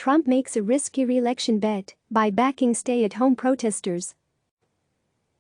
Trump makes a risky re-election bet by backing stay-at-home protesters.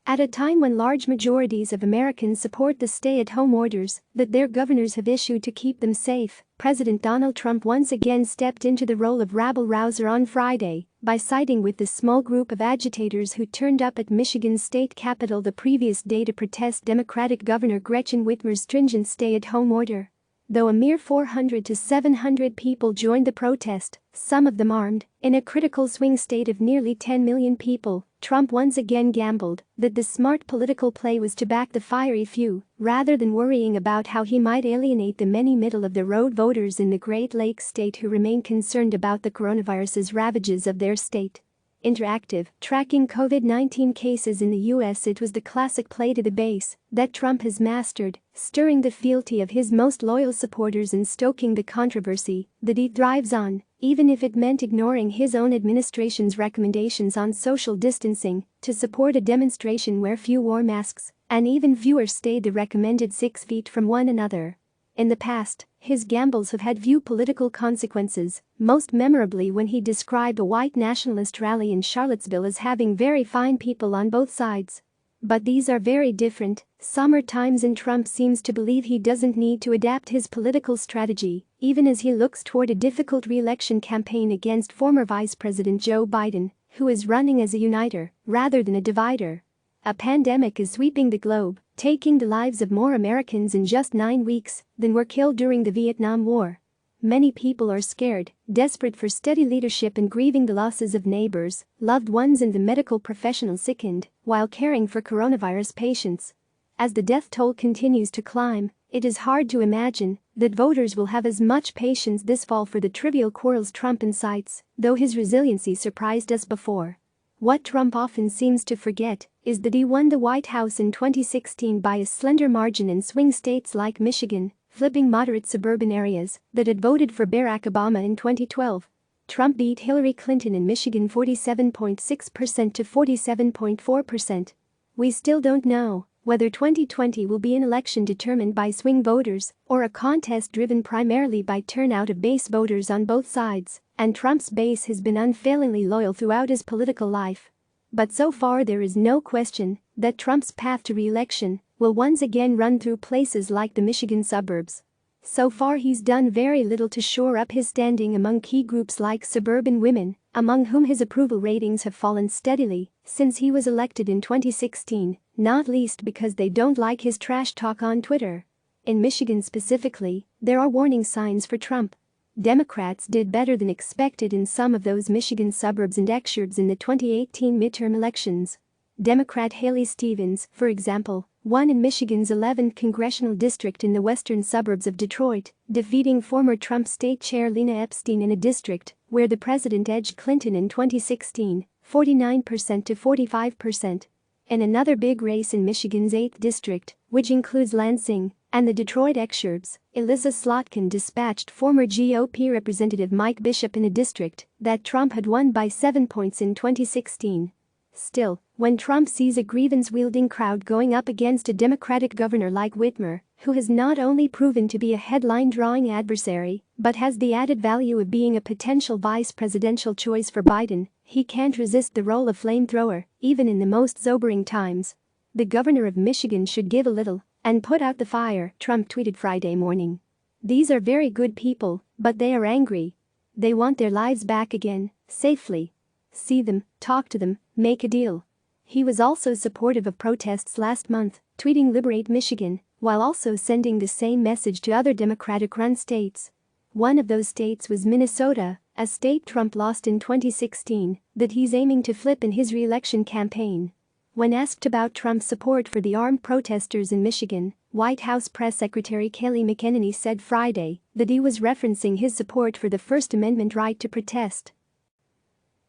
At a time when large majorities of Americans support the stay-at-home orders that their governors have issued to keep them safe, President Donald Trump once again stepped into the role of rabble-rouser on Friday by siding with the small group of agitators who turned up at Michigan's state capitol the previous day to protest Democratic Governor Gretchen Whitmer's stringent stay-at-home order. Though a mere 400 to 700 people joined the protest, some of them armed, in a critical swing state of nearly 10 million people, Trump once again gambled that the smart political play was to back the fiery few, rather than worrying about how he might alienate the many middle-of-the-road voters in the Great Lakes state who remain concerned about the coronavirus's ravages of their state. Interactive, tracking COVID-19 cases in the U.S. It was the classic play to the base that Trump has mastered, stirring the fealty of his most loyal supporters and stoking the controversy that he thrives on, even if it meant ignoring his own administration's recommendations on social distancing to support a demonstration where few wore masks and even fewer stayed the recommended 6 feet from one another. In the past, his gambles have had few political consequences, most memorably when he described a white nationalist rally in Charlottesville as having very fine people on both sides. But these are very different, somber times, and Trump seems to believe he doesn't need to adapt his political strategy, even as he looks toward a difficult re-election campaign against former Vice President Joe Biden, who is running as a uniter rather than a divider. A pandemic is sweeping the globe, taking the lives of more Americans in just 9 weeks than were killed during the Vietnam War. Many people are scared, desperate for steady leadership and grieving the losses of neighbors, loved ones and the medical professionals sickened while caring for coronavirus patients. As the death toll continues to climb, it is hard to imagine that voters will have as much patience this fall for the trivial quarrels Trump incites, though his resiliency surprised us before. What Trump often seems to forget is that he won the White House in 2016 by a slender margin in swing states like Michigan, flipping moderate suburban areas that had voted for Barack Obama in 2012. Trump beat Hillary Clinton in Michigan 47.6% to 47.4%. We still don't know whether 2020 will be an election determined by swing voters or a contest driven primarily by turnout of base voters on both sides, and Trump's base has been unfailingly loyal throughout his political life. But so far there is no question that Trump's path to re-election will once again run through places like the Michigan suburbs. So far he's done very little to shore up his standing among key groups like suburban women, among whom his approval ratings have fallen steadily since he was elected in 2016, not least because they don't like his trash talk on Twitter. In Michigan specifically, there are warning signs for Trump. Democrats did better than expected in some of those Michigan suburbs and exurbs in the 2018 midterm elections. Democrat Haley Stevens, for example, won in Michigan's 11th congressional district in the western suburbs of Detroit, defeating former Trump state chair Lena Epstein in a district where the president edged Clinton in 2016, 49% to 45%. In another big race in Michigan's 8th district, which includes Lansing and the Detroit exurbs, Eliza Slotkin dispatched former GOP Representative Mike Bishop in a district that Trump had won by 7 points in 2016. Still, when Trump sees a grievance-wielding crowd going up against a Democratic governor like Whitmer, who has not only proven to be a headline-drawing adversary but has the added value of being a potential vice presidential choice for Biden, he can't resist the role of flamethrower, even in the most sobering times. The governor of Michigan should give a little and put out the fire, Trump tweeted Friday morning. These are very good people, but they are angry. They want their lives back again, safely. See them, talk to them, make a deal. He was also supportive of protests last month, tweeting "Liberate Michigan," while also sending the same message to other Democratic-run states. One of those states was Minnesota, a state Trump lost in 2016, that he's aiming to flip in his re-election campaign. When asked about Trump's support for the armed protesters in Michigan, White House Press Secretary Kelly McEnany said Friday that he was referencing his support for the First Amendment right to protest.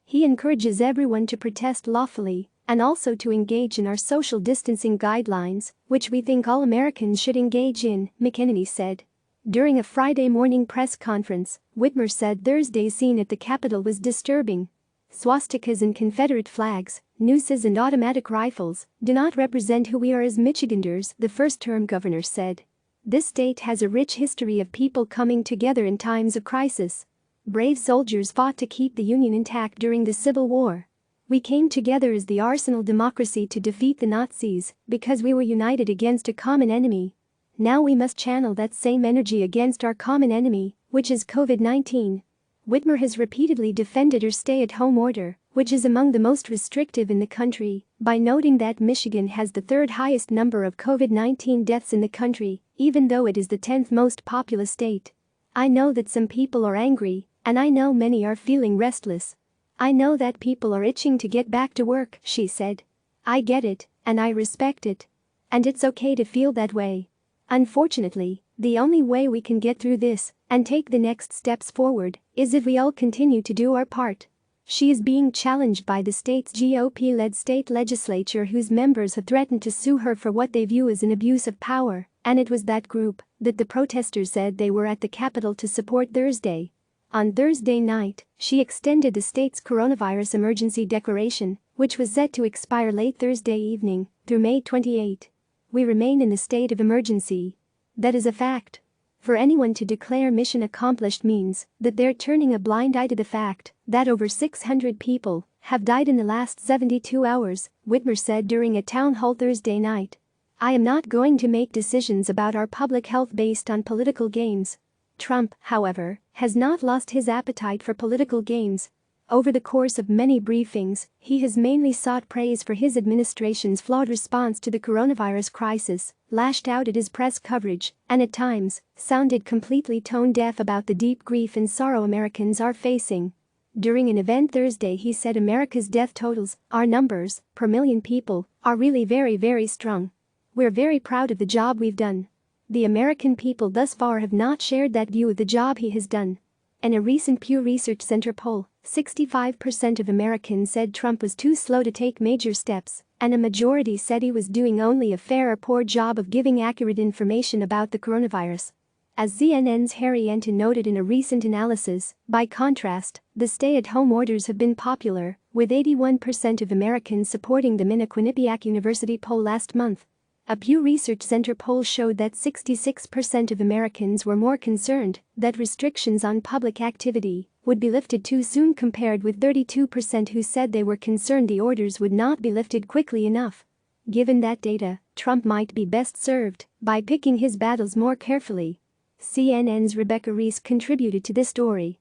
He encourages everyone to protest lawfully and also to engage in our social distancing guidelines, which we think all Americans should engage in, McEnany said. During a Friday morning press conference, Whitmer said Thursday's scene at the Capitol was disturbing. Swastikas and Confederate flags, nooses and automatic rifles do not represent who we are as Michiganders, the first-term governor said. This state has a rich history of people coming together in times of crisis. Brave soldiers fought to keep the Union intact during the Civil War. We came together as the arsenal democracy to defeat the Nazis because we were united against a common enemy. Now we must channel that same energy against our common enemy, which is COVID-19. Whitmer has repeatedly defended her stay-at-home order, which is among the most restrictive in the country, by noting that Michigan has the third highest number of COVID-19 deaths in the country, even though it is the 10th most populous state. I know that some people are angry, and I know many are feeling restless. I know that people are itching to get back to work, she said. I get it, and I respect it. And it's okay to feel that way. Unfortunately, the only way we can get through this and take the next steps forward is if we all continue to do our part. She is being challenged by the state's GOP-led state legislature, whose members have threatened to sue her for what they view as an abuse of power, and it was that group that the protesters said they were at the Capitol to support Thursday. On Thursday night, she extended the state's coronavirus emergency declaration, which was set to expire late Thursday evening, through May 28. We remain in the state of emergency. That is a fact. For anyone to declare mission accomplished means that they're turning a blind eye to the fact that over 600 people have died in the last 72 hours, Whitmer said during a town hall Thursday night. I am not going to make decisions about our public health based on political games. Trump, however, has not lost his appetite for political games. Over the course of many briefings, he has mainly sought praise for his administration's flawed response to the coronavirus crisis, lashed out at his press coverage, and at times, sounded completely tone-deaf about the deep grief and sorrow Americans are facing. During an event Thursday, he said America's death totals, our numbers, per million people, are really very, very strong. We're very proud of the job we've done. The American people thus far have not shared that view of the job he has done. In a recent Pew Research Center poll, 65% of Americans said Trump was too slow to take major steps, and a majority said he was doing only a fair or poor job of giving accurate information about the coronavirus. As CNN's Harry Enten noted in a recent analysis, by contrast, the stay-at-home orders have been popular, with 81% of Americans supporting them in a Quinnipiac University poll last month. A Pew Research Center poll showed that 66% of Americans were more concerned that restrictions on public activity would be lifted too soon, compared with 32% who said they were concerned the orders would not be lifted quickly enough. Given that data, Trump might be best served by picking his battles more carefully. CNN's Rebecca Reese contributed to this story.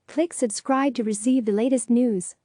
Click subscribe to receive the latest news.